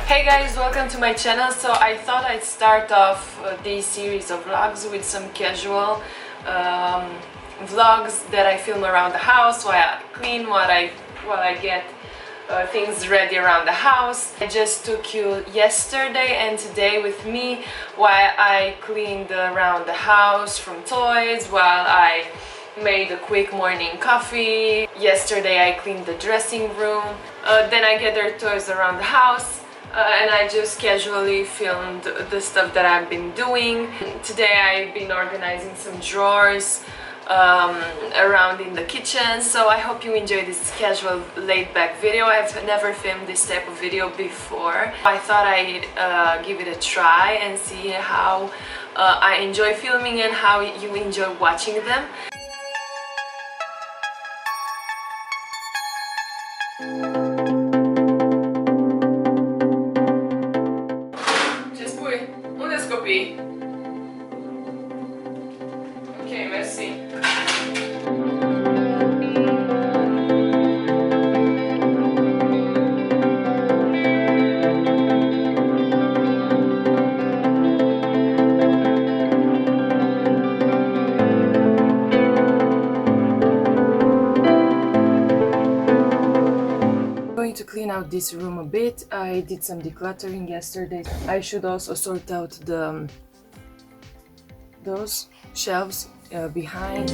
Hey guys, welcome to my channel. So I thought I'd start off this series of vlogs with some casual vlogs that I film around the house while I clean, while I get things ready around the house. I just took you yesterday and today with me while I cleaned around the house from toys, while I made a quick morning coffee. Yesterday I cleaned the dressing room, then I gathered toys around the house. And I just casually filmed the stuff that I've been doing. Today I've been organizing some drawers around in the kitchen, so I hope you enjoy this casual laid-back video. I've never filmed this type of video before. I thought I'd give it a try and see how I enjoy filming and how you enjoy watching them. Ok, merci. Going to clean out this room a bit. I did some decluttering yesterday. I should also sort out those shelves behind.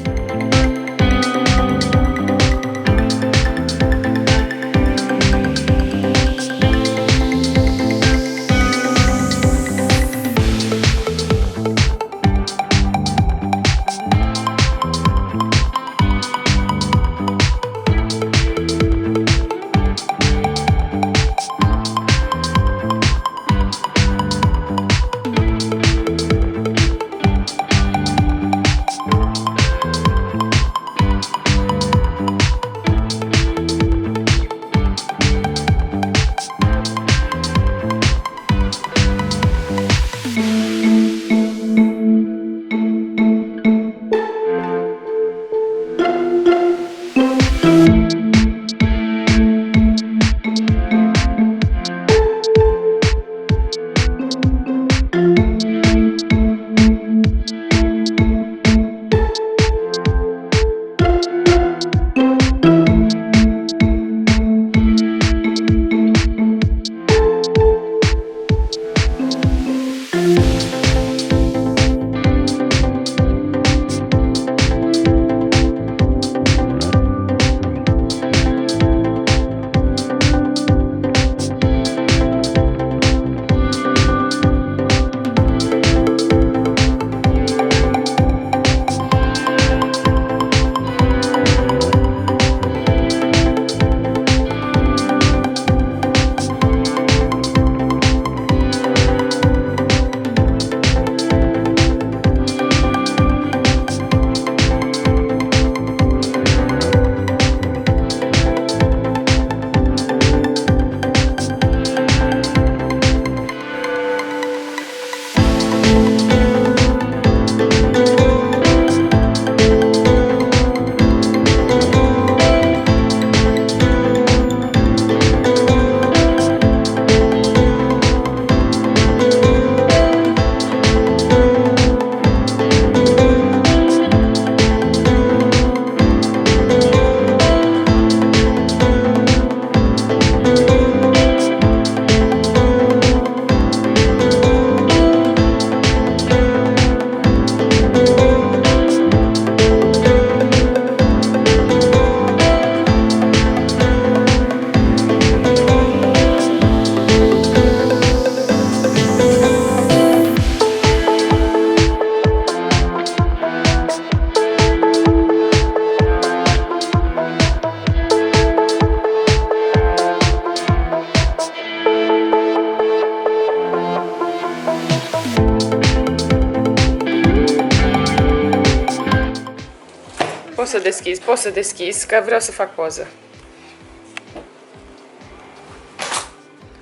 Poți să deschizi, că vreau să fac poză.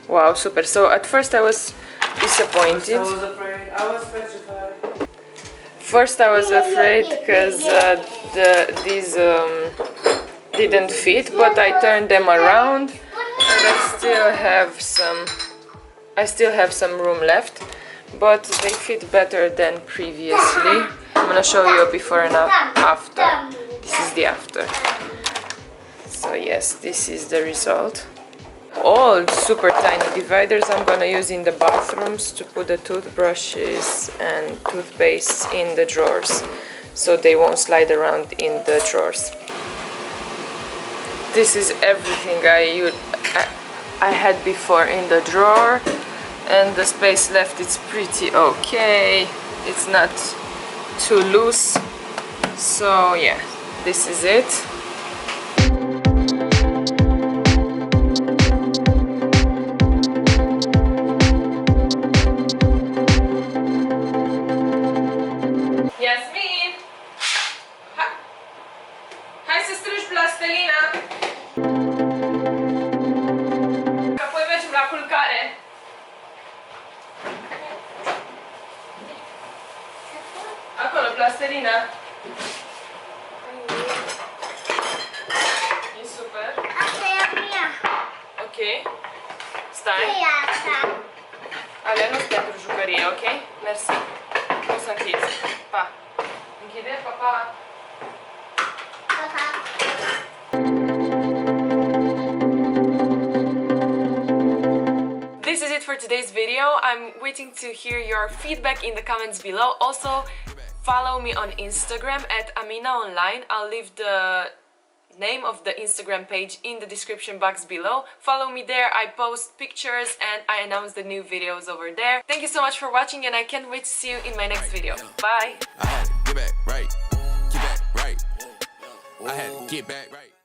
Wow, super. So at first I was disappointed. I was petrified. First I was afraid because these didn't fit, but I turned them around and I still have some I still have some room left, but they fit better than previously. I'm gonna show you a before and after. This is the after. So yes, this is the result. Old super tiny dividers I'm gonna use in the bathrooms to put the toothbrushes and toothpaste in the drawers, so they won't slide around in the drawers. This is everything I had before in the drawer, and the space left is pretty okay. It's not too loose, so yeah, this is it. Yasmin! Hai să strângi plastelina! Că apoi mergem la culcare. Acolo, plastelina. E super. Asta e a mea. Ok. Stai. Ce e asta? Alea nu sunt pentru jucărie, ok? Mersi. O să închizi. Pa. Închide, pa, pa. Papa. This is it for today's video. I'm waiting to hear your feedback in the comments below. Also, follow me on Instagram at AMINA online. I'll leave the name of the Instagram page in the description box below. Follow me there. I post pictures and I announce the new videos over there. Thank you so much for watching, and I can't wait to see you in my next video. Bye! I had to get back right. Get back right. I had to get back right.